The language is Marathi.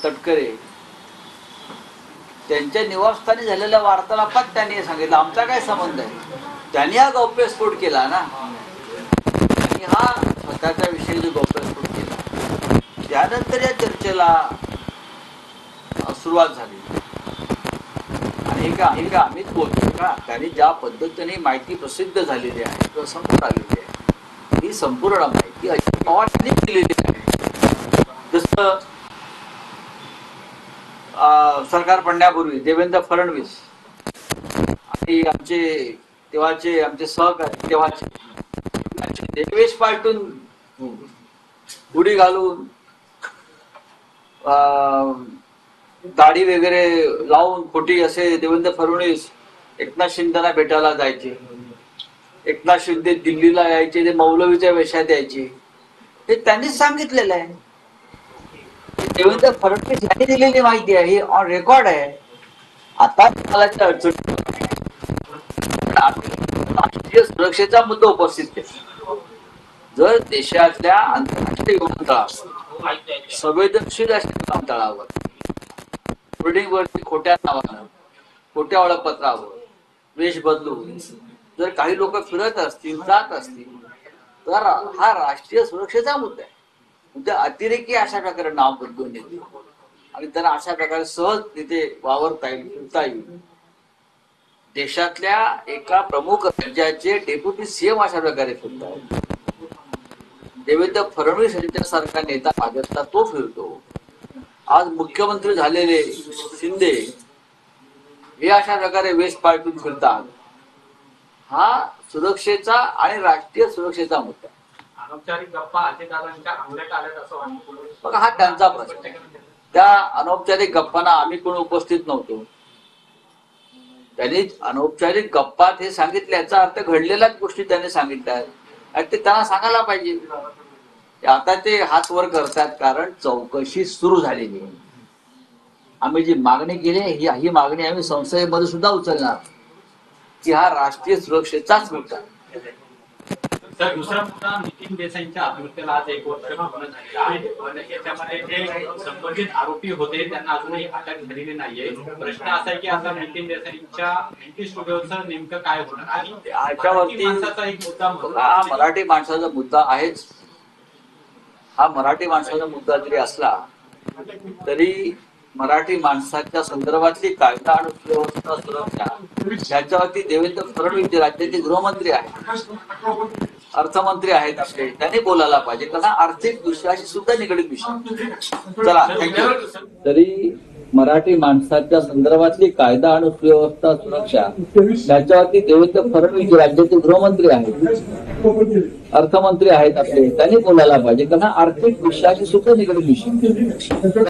तटकरे त्यांच्या निवासस्थानी झालेल्या वार्तालापात त्यांनी सांगितलं आमचा काय संबंध आहे. त्यांनी हा गौप्यस्फोट केला ना, आणि हा स्वतःच्या विषयी जो गौप्यस्फोट केला त्यानंतर या चर्चेला सुरुवात झाली. आणि हे का आम्हीच बोलतो का? त्यांनी ज्या पद्धतीने माहिती प्रसिद्ध झालेली आहे किंवा समोर आलेली आहे ही संपूर्ण माहिती अशी पवारांनी दिलेली आहे. जसं सरकार पडण्यापूर्वी देवेंद्र फडणवीस आणि आमचे सहकारी तेव्हाचे देवेश पालटून उडी घालून दाढी वगैरे लावून खोटी असे देवेंद्र फडणवीस एकनाथ शिंदेना भेटायला जायचे. एकनाथ शिंदे दिल्लीला यायचे, ते मौलवीच्या वेशात यायचे. हे त्यांनीच सांगितलेलं आहे. देवेंद्र फडणवीस यांनी दिलेली माहिती आहे, ही ऑन रेकॉर्ड आहे. आता राष्ट्रीय सुरक्षेचा मुद्दा उपस्थित केला. जर देशातल्या आंतरराष्ट्रीय विमानतळावर संवेदनशील अशा विमानतळावर होर्डिंगवरती खोट्या नावानं खोट्या ओळखपत्रावर वेश बदलून जर काही लोक फिरत असतील जात असतील तर हा राष्ट्रीय सुरक्षेचा मुद्दा आहे. उद्या अतिरेकी अशा प्रकारे नाव बदलून येते आणि त्यांना अशा प्रकारे सहज तिथे वावरता येईल, फिरता येईल. देशातल्या एका प्रमुख राज्याचे डेप्युटी सीएम अशा प्रकारे फिरतात. देवेंद्र फडणवीस यांच्यासारखा नेता भाजपचा तो फिरतो. आज मुख्यमंत्री झालेले शिंदे हे अशा प्रकारे वेश पालटून फिरतात. हा सुरक्षेचा आणि राष्ट्रीय सुरक्षेचा मुद्दा. अनौपचारिक गप्पा अजितदादांच्या अंगलट आल्यात असं वाटतं. बघा हा त्यांचा प्रश्न आहे. त्या अनौपचारिक गप्पांना आम्ही कोण उपस्थित नव्हतो. त्यांनी अनौपचारिक गप्पात हे सांगितले याचा अर्थ घडलेल्याच गोष्टी त्यांनी सांगितल्या आहेत ते त्यांना सांगायला पाहिजे. आता ते हात वर करतात कारण चौकशी सुरू झालेली आहे. आम्ही जी मागणी केली ही मागणी आम्ही संसदेमध्ये सुद्धा उचलणार की हा राष्ट्रीय सुरक्षेचाच मुद्दा. सर, दुसरा मुद्दा नितीन देसाईंच्या आत्महत्येला आज 1 वर्ष पूर्ण झालेलं आहे. पण याच्यामध्ये जे संबंधित आरोपी होते त्यांना अजूनही अटक झालेली नाहीये. प्रश्न असा आहे की आता नितीन देसाईंच्या मेंटी स्टुडिओचं नेमकं काय होणार आणि याच्यावरती एक मुद्दा हा मराठी माणसाचा मुद्दा आहेच. हा मराठी माणसाचा मुद्दा जरी असला तरी मराठी माणसाच्या संदर्भातली कायदा आणि सुव्यवस्था सुरक्षा याच्यावरती देवेंद्र फडणवीस जे राज्याचे गृहमंत्री आहेत, अर्थमंत्री आहेत आपले, त्यांनी बोलायला पाहिजे. कारण आर्थिक दृष्ट्याशी सुद्धा निगडीत विषय. चला, थँक्यू. तरी मराठी माणसाच्या संदर्भातली कायदा आणि सुव्यवस्था सुरक्षा याच्यावरती देवेंद्र फडणवीस जे राज्याचे गृहमंत्री आहेत, अर्थमंत्री आहेत आपले, त्यांनी बोलायला पाहिजे. कारण आर्थिक दृष्ट्याशी सुद्धा निगडीत विषय.